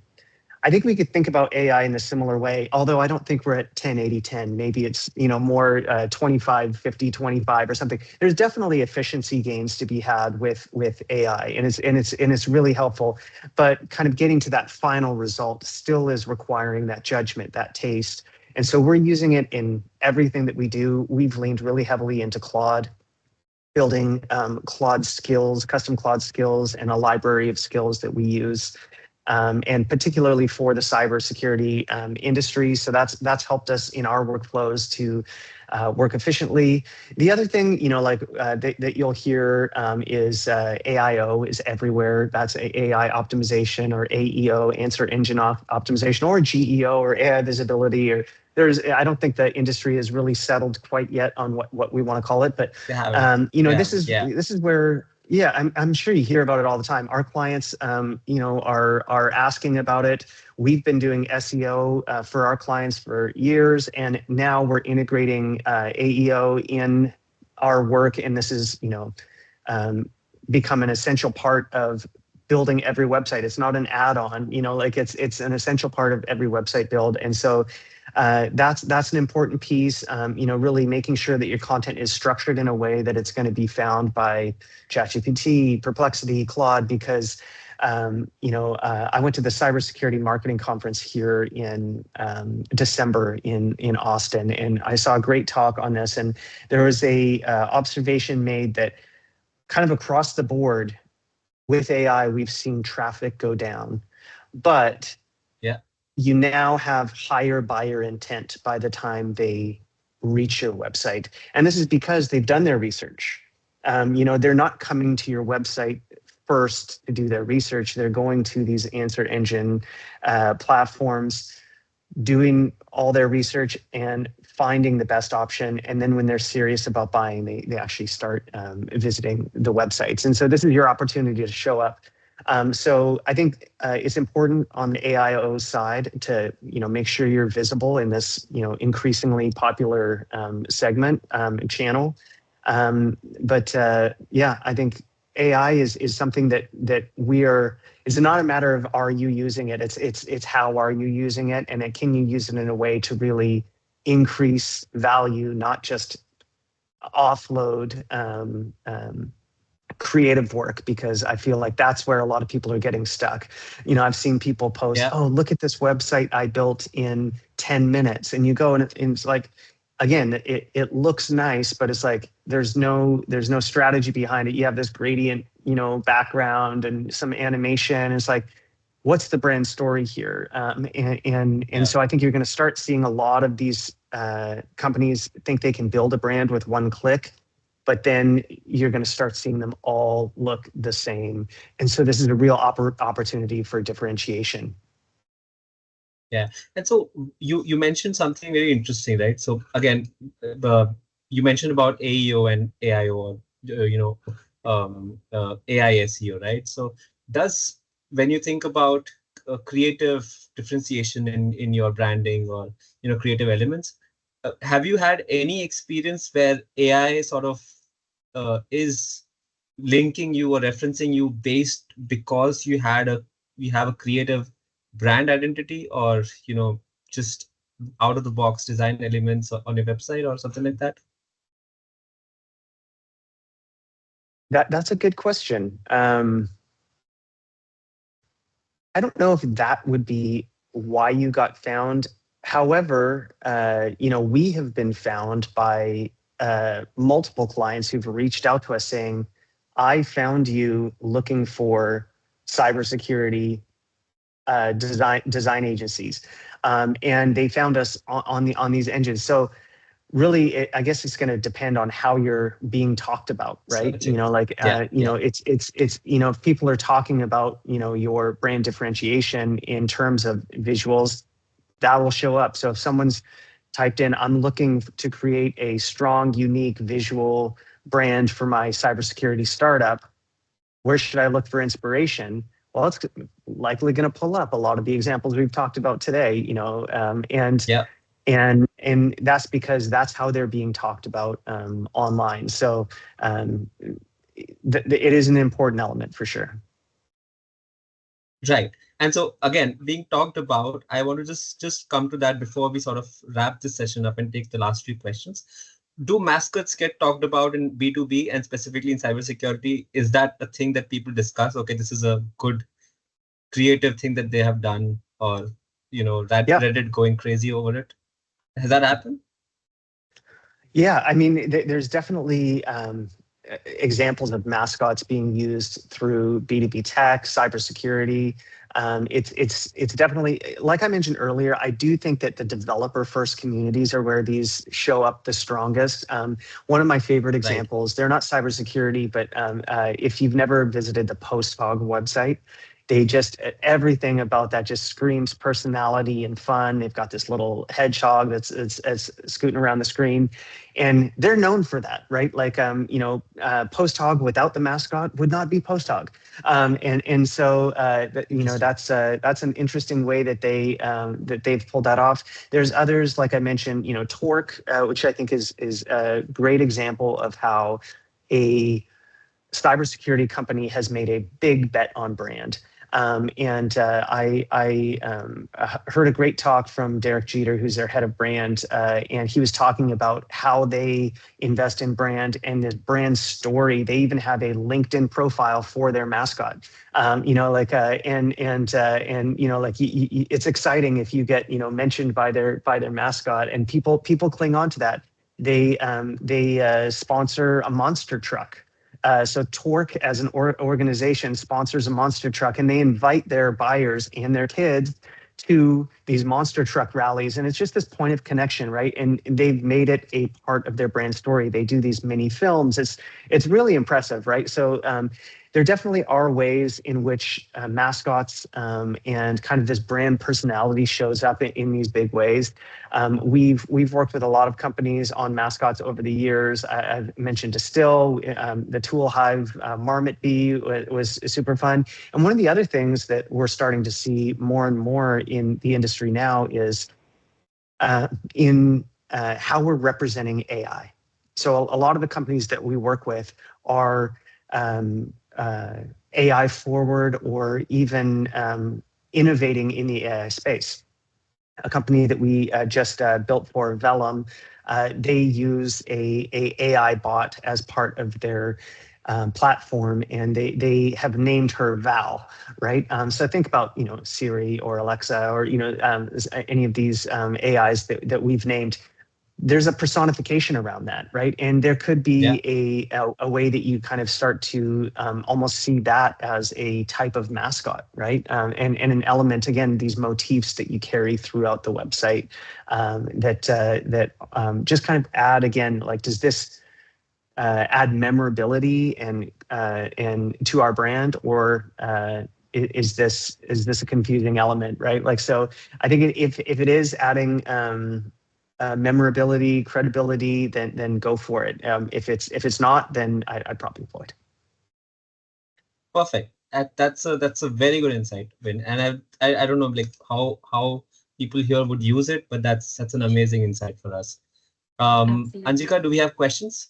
I think we could think about AI in a similar way, although I don't think we're at 10-80-10. Maybe it's more 25-50-25 or something. There's definitely efficiency gains to be had with AI, and it's really helpful. But kind of getting to that final result still is requiring that judgment, that taste. And so we're using it in everything that we do. We've leaned really heavily into Claude, building Claude skills, custom Claude skills, and a library of skills that we use. And particularly for the cybersecurity industry. So that's helped us in our workflows to work efficiently. The other thing, that you'll hear is AIO is everywhere. That's AI optimization, or AEO, answer engine optimization, or GEO, or AI visibility. Or I don't think the industry has really settled quite yet on what we want to call it. But this is where. Yeah, I'm sure you hear about it all the time. Our clients, are asking about it. We've been doing SEO for our clients for years, and now we're integrating AEO in our work, and this is, become an essential part of building every website. It's not an add-on, it's an essential part of every website build, and so. That's an important piece, really making sure that your content is structured in a way that it's going to be found by ChatGPT, Perplexity, Claude, because, I went to the Cybersecurity Marketing Conference here in December in Austin, and I saw a great talk on this. And there was a observation made that kind of across the board with AI, we've seen traffic go down, but you now have higher buyer intent by the time they reach your website. And this is because they've done their research. They're not coming to your website first to do their research. They're going to these answer engine platforms doing all their research and finding the best option. And then when they're serious about buying, they actually start visiting the websites. And so this is your opportunity to show up. So I think it's important on the AIO side to make sure you're visible in this increasingly popular segment channel. But yeah, I think AI is something that it's not a matter of are you using it, it's how are you using it, and can you use it in a way to really increase value, not just offload creative work, because I feel like that's where a lot of people are getting stuck. I've seen people post, oh, look at this website I built in 10 minutes. And you go and it's like, again, it looks nice, but it's like, there's no strategy behind it. You have this gradient, background and some animation. It's like, what's the brand story here? So I think you're going to start seeing a lot of these companies think they can build a brand with one click, but then you're going to start seeing them all look the same. And so this is a real opportunity for differentiation. Yeah, and so you mentioned something very interesting, right? So again, you mentioned about AEO and AIO, AI SEO, right? So when you think about creative differentiation in your branding or creative elements, have you had any experience where AI sort of is linking you or referencing you because you have a creative brand identity, or just out of the box design elements on your website or something like that? That's a good question. I don't know if that would be why you got found. However, we have been found by multiple clients who've reached out to us saying, I found you looking for cybersecurity design agencies, and they found us on these engines. So really, I guess it's going to depend on how you're being talked about, right? It's if people are talking about your brand differentiation in terms of visuals, that will show up. So if someone's typed in, I'm looking to create a strong, unique visual brand for my cybersecurity startup, where should I look for inspiration? Well, it's likely going to pull up a lot of the examples we've talked about today, and that's because that's how they're being talked about online. So it is an important element for sure. Right. And so again, being talked about, I want to just come to that before we sort of wrap this session up and take the last few questions. Do mascots get talked about in B2B and specifically in cybersecurity? Is that a thing that people discuss? Okay, this is a good creative thing that they have done, or Reddit going crazy over it? Has that happened? Yeah, I mean, there's definitely examples of mascots being used through B2B tech, cybersecurity. It's definitely, like I mentioned earlier, I do think that the developer first communities are where these show up the strongest. One of my favorite examples, they're not cybersecurity, but if you've never visited the Posthog website, everything about that just screams personality and fun. They've got this little hedgehog that's scooting around the screen, and they're known for that, right? Like, Posthog without the mascot would not be Posthog. So that's an interesting way that they've pulled that off. There's others, like I mentioned, Torque, which I think is a great example of how a cybersecurity company has made a big bet on brand. I heard a great talk from Derek Jeter, who's their head of brand, and he was talking about how they invest in brand and this brand story. They even have a LinkedIn profile for their mascot. It's exciting if you get mentioned by their mascot, and people cling on to that. They sponsor a monster truck. So Torque as an organization sponsors a monster truck, and they invite their buyers and their kids to these monster truck rallies. And it's just this point of connection, right? And they've made it a part of their brand story. They do these mini films. It's really impressive, right? So there definitely are ways in which mascots and kind of this brand personality shows up in these big ways. We've worked with a lot of companies on mascots over the years. I've mentioned Distill, the Tool Hive, Marmot Bee was super fun. And one of the other things that we're starting to see more and more in the industry now is in how we're representing AI. So a lot of the companies that we work with are AI forward or even innovating in the AI space. A company that we just built for Vellum, they use a AI bot as part of their platform, and they have named her Val, right? So think about Siri or Alexa or any of these AIs that we've named. There's a personification around that, right? And there could be a way that you kind of start to almost see that as a type of mascot, right? And an element, again, these motifs that you carry throughout the website that just kind of add, again, like, does this add memorability and to our brand, or is this a confusing element, right? Like, so I think if it is adding memorability, credibility, then go for it. If it's not, then I'd probably avoid. Perfect. That's a very good insight, Vin. And I don't know like how people here would use it, but that's an amazing insight for us. Absolutely. Anjika, do we have questions?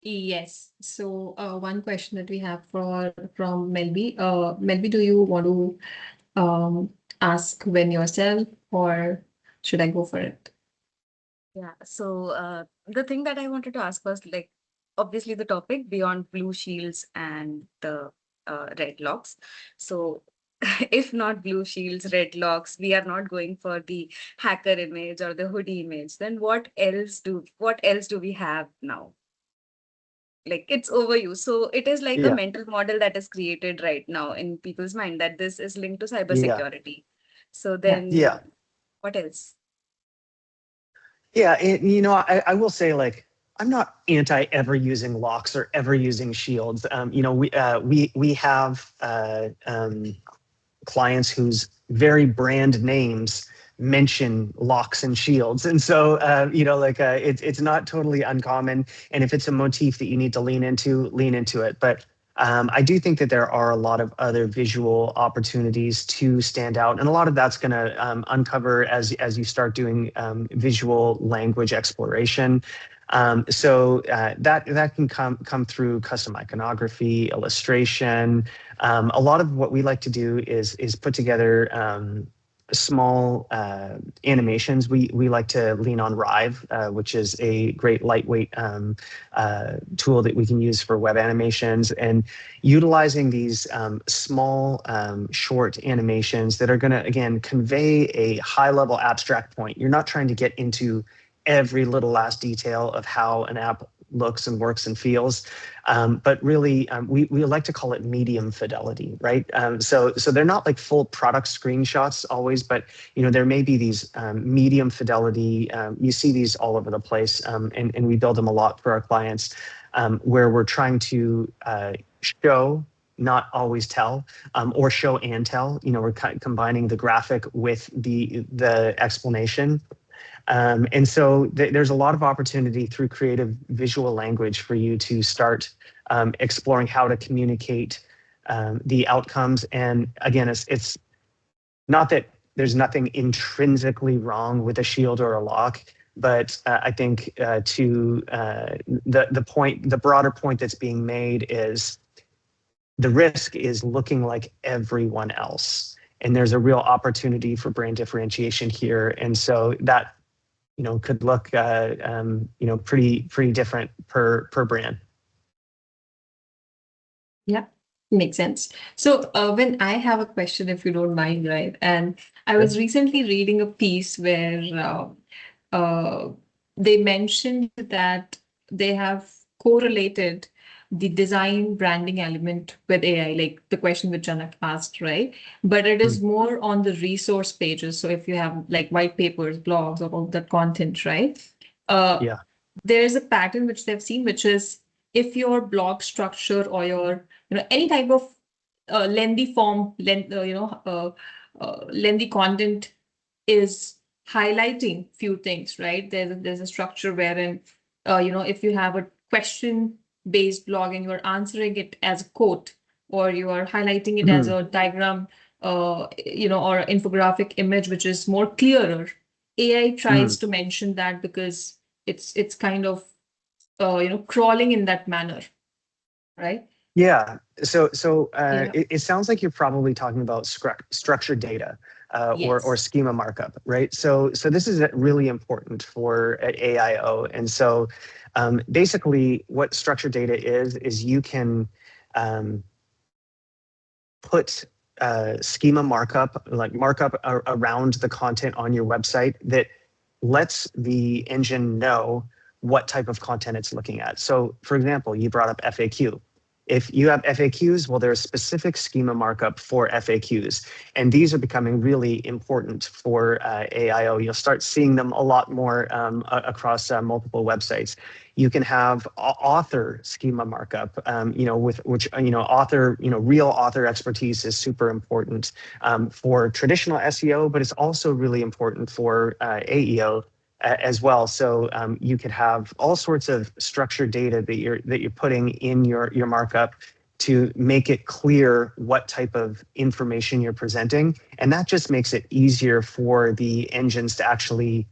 Yes. So one question that we have from Melby. Melby, do you want to ask Win yourself, or should I go for it? Yeah. So the thing that I wanted to ask was, like, obviously the topic beyond blue shields and the red locks. So if not blue shields, red locks, we are not going for the hacker image or the hoodie image, then what else do we have now? Like, it's overused. So it is like a Yeah. mental model that is created right now in people's mind that this is linked to Yeah. cybersecurity. So Yeah. then Yeah. what else? Yeah. I will say, like, I'm not anti ever using locks or ever using shields. We have clients whose very brand names mention locks and shields, and so it's not totally uncommon. And if it's a motif that you need to lean into it. But I do think that there are a lot of other visual opportunities to stand out, and a lot of that's going to uncover as you start doing visual language exploration. So that can come through custom iconography, illustration. A lot of what we like to do is put together small animations. We like to lean on Rive, which is a great lightweight tool that we can use for web animations, and utilizing these small short animations that are going to, again, convey a high level abstract point. You're not trying to get into every little last detail of how an app looks and works and feels, but really we like to call it medium fidelity, right? So they're not like full product screenshots always, but there may be these medium fidelity. You see these all over the place, and we build them a lot for our clients, where we're trying to show, not always tell, or show and tell. We're combining the graphic with the explanation. And so there's a lot of opportunity through creative visual language for you to start exploring how to communicate the outcomes. And again, it's not that there's nothing intrinsically wrong with a shield or a lock, but I think to the broader point that's being made is the risk is looking like everyone else. And there's a real opportunity for brand differentiation here. And so that could look pretty different per brand. Yeah, makes sense. So when I have a question, if you don't mind, right? And I was recently reading a piece where they mentioned that they have correlated the design branding element with AI, like the question which Janak asked, right? But it is more on the resource pages. So if you have like white papers, blogs, or all that content, right? There is a pattern which they've seen, which is if your blog structure or your any type of lengthy form, lengthy content is highlighting few things, right? There's a structure wherein, if you have a question-based blog and you're answering it as a quote, or you are highlighting it as a diagram, or infographic image, which is more clearer, AI tries to mention that because it's kind of, crawling in that manner, right? Yeah. So Yeah. it sounds like you're probably talking about structured data or Yes. schema markup, right? So this is really important for AIO. And so basically what structured data is you can put schema markup, like markup around the content on your website that lets the engine know what type of content it's looking at. So for example, you brought up FAQ. If you have FAQs, well, there's specific schema markup for FAQs, and these are becoming really important for AIO. You'll start seeing them a lot more across multiple websites. You can have author schema markup, with which, author, real author expertise is super important for traditional SEO, but it's also really important for AEO as well. So you could have all sorts of structured data that you're putting in your markup to make it clear what type of information you're presenting, and that just makes it easier for the engines to actually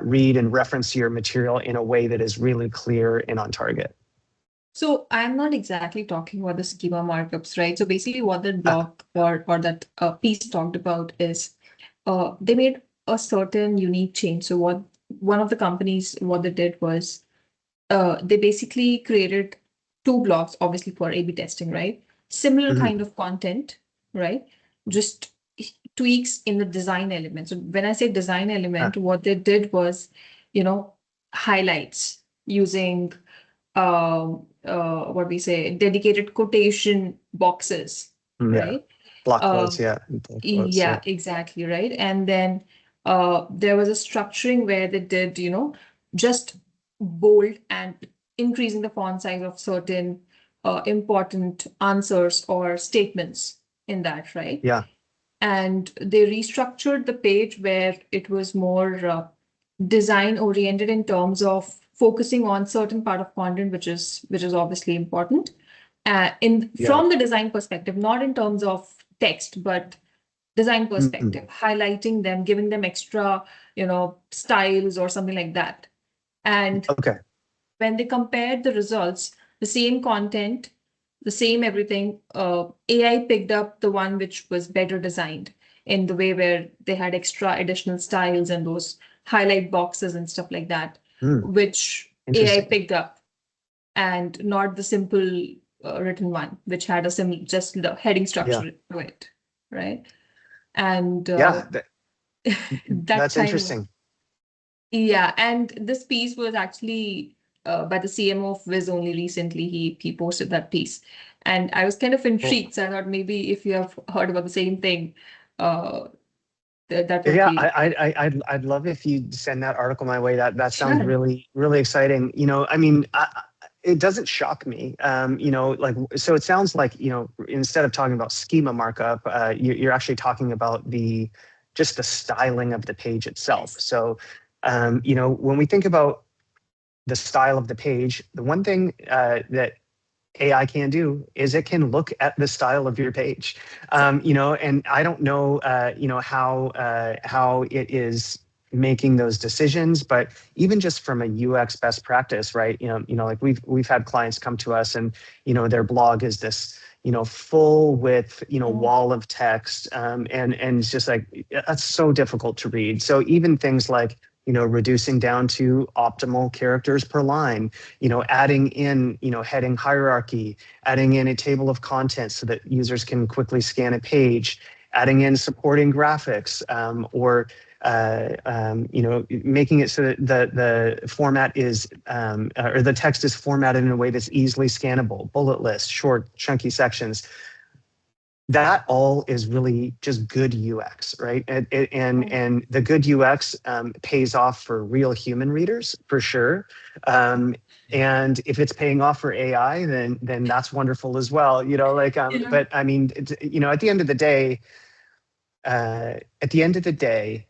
read and reference your material in a way that is really clear and on target. So I'm not exactly talking about the schema markups, right? So basically what that blog or that piece talked about is they made a certain unique change. So what one of the companies, what they did was they basically created two blogs, obviously for A/B testing, right? Similar kind of content, right? Just tweaks in the design element. So when I say design element, what they did was, highlights using what we say, dedicated quotation boxes, right? Block quotes, block quotes, Yeah, exactly, right. And then there was a structuring where they did, just bold and increasing the font size of certain important answers or statements in that, right? Yeah. And they restructured the page where it was more design oriented in terms of focusing on certain part of content, which is obviously important from the design perspective, not in terms of text, but design perspective, highlighting them, giving them extra, styles or something like that. And when they compared the results, the same content, the same everything, AI picked up the one which was better designed in the way where they had extra additional styles and those highlight boxes and stuff like that, which AI picked up, and not the simple written one, which had just the heading structure to it, right? And that's interesting. Yeah, and this piece was actually by the CMO of Viz only recently. He posted that piece, and I was kind of intrigued. So I thought maybe if you have heard about the same thing, that would be. I'd love if you send that article my way. That sounds really, really exciting. I mean, it doesn't shock me. So it sounds like, instead of talking about schema markup, you're actually talking about just the styling of the page itself. Yes. So, when we think about the style of the page, the one thing that AI can do is it can look at the style of your page, and I don't know, how it is making those decisions, but even just from a UX best practice, right? Like we've had clients come to us and, their blog is this, full width, wall of text, and it's just like, that's so difficult to read. So even things like, reducing down to optimal characters per line, adding in, heading hierarchy, adding in a table of contents so that users can quickly scan a page, adding in supporting graphics, or making it so that the format is, or the text is formatted in a way that's easily scannable, bullet lists, short, chunky sections. that all is really just good UX, right? And the good UX pays off for real human readers for sure. And if it's paying off for AI, then that's wonderful as well. But I mean, at the end of the day,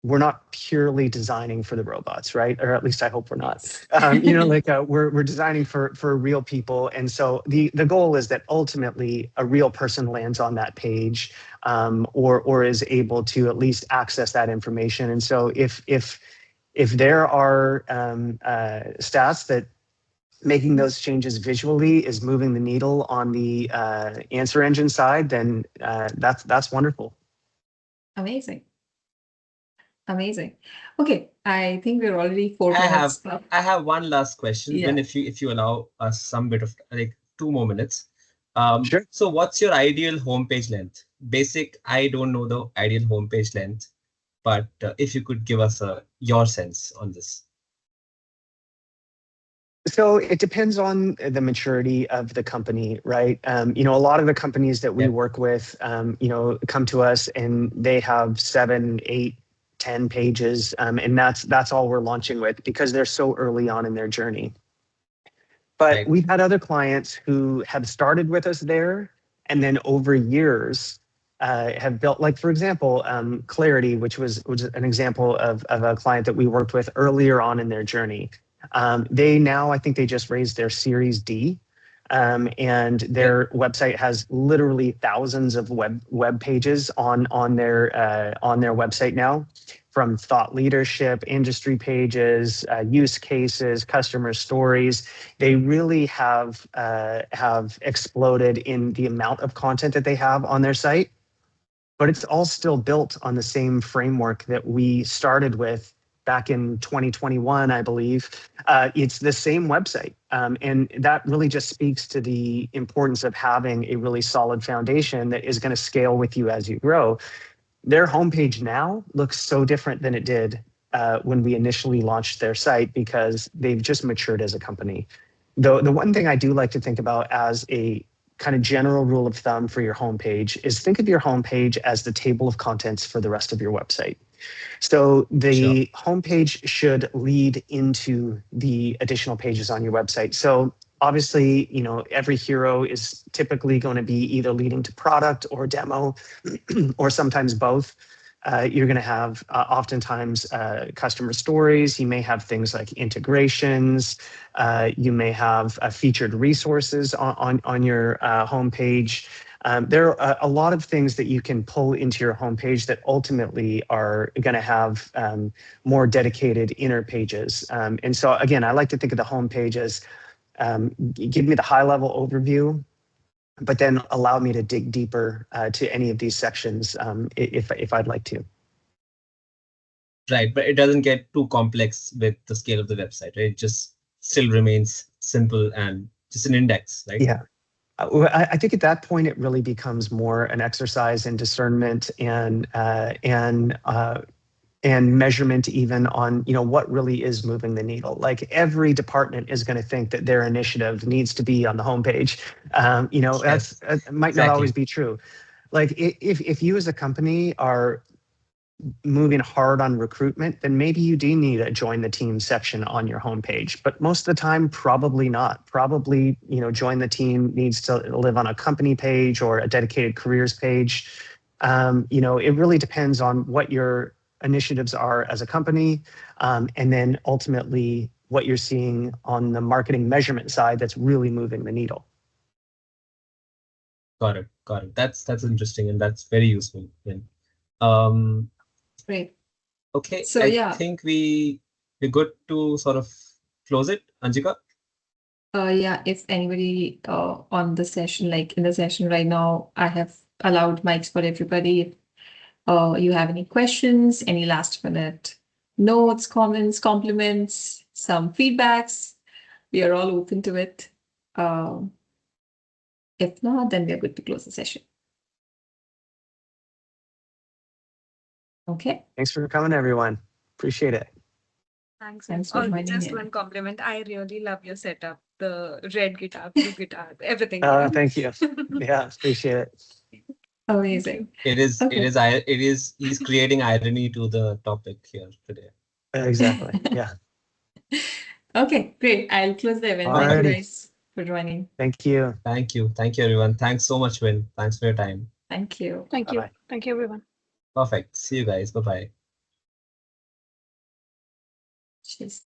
we're not purely designing for the robots, right? Or at least I hope we're not. We're designing for real people, and so the goal is that ultimately a real person lands on that page, or is able to at least access that information. And so if there are stats that making those changes visually is moving the needle on the answer engine side, then that's wonderful. Amazing. Amazing. Okay, I think we're already 4 minutes. I have one last question. Yeah. Then if you allow us some bit of like 2 more minutes. Sure. So what's your ideal homepage length? Basic, I don't know the ideal homepage length, but if you could give us your sense on this. So it depends on the maturity of the company, right? A lot of the companies that we work with, come to us and they have 7, 8, 10 pages, and that's all we're launching with because they're so early on in their journey. But we've had other clients who have started with us there, and then over years have built, like for example, Clarity, which was an example of a client that we worked with earlier on in their journey. I think they just raised their Series D, and their website has literally thousands of web pages on their website now, from thought leadership, industry pages, use cases, customer stories. They really have exploded in the amount of content that they have on their site, but it's all still built on the same framework that we started with back in 2021, I believe. It's the same website. And that really just speaks to the importance of having a really solid foundation that is going to scale with you as you grow. Their homepage now looks so different than it did when we initially launched their site because they've just matured as a company. The one thing I do like to think about as a kind of general rule of thumb for your homepage is think of your homepage as the table of contents for the rest of your website. So the homepage should lead into the additional pages on your website. So obviously, every hero is typically going to be either leading to product or demo, or sometimes both. You're going to have oftentimes customer stories. You may have things like integrations. You may have featured resources on your homepage. There are a lot of things that you can pull into your homepage that ultimately are going to have more dedicated inner pages. And so again, I like to think of the homepage as give me the high level overview, but then allow me to dig deeper to any of these sections if I'd like to. Right, but it doesn't get too complex with the scale of the website, right? It just still remains simple and just an index, right? Yeah. I think at that point, it really becomes more an exercise in discernment and measurement, even on what really is moving the needle. Like every department is going to think that their initiative needs to be on the homepage. That might not always be true. Like if you as a company are moving hard on recruitment, then maybe you do need a join the team section on your homepage. But most of the time, probably not. Probably, join the team needs to live on a company page or a dedicated careers page. It really depends on what your initiatives are as a company, and then ultimately what you're seeing on the marketing measurement side that's really moving the needle. Got it. That's interesting and that's very useful. Great. Okay, so I think we're good to sort of close it, Anjika. If anybody on the session, like in the session right now, I have allowed mics for everybody. If you have any questions, any last minute notes, comments, compliments, some feedbacks, we are all open to it. If not, then we are good to close the session. Okay. Thanks for coming, everyone. Appreciate it. Thanks. Thanks for joining Just in. one compliment. I really love your setup. the red guitar, blue guitar, everything. Thank you. Yeah, appreciate it. Amazing. It is. Okay. It is. He's creating irony to the topic here today. Exactly. Yeah. Okay, great. I'll close the event. Thank you Alrighty. guys for joining. Thank you. Thank you. Thank you, everyone. Thanks so much, Vin. Thanks for your time. Thank you. Thank you. Bye-bye. Thank you, everyone. Perfect. See you guys. Bye bye. Cheers.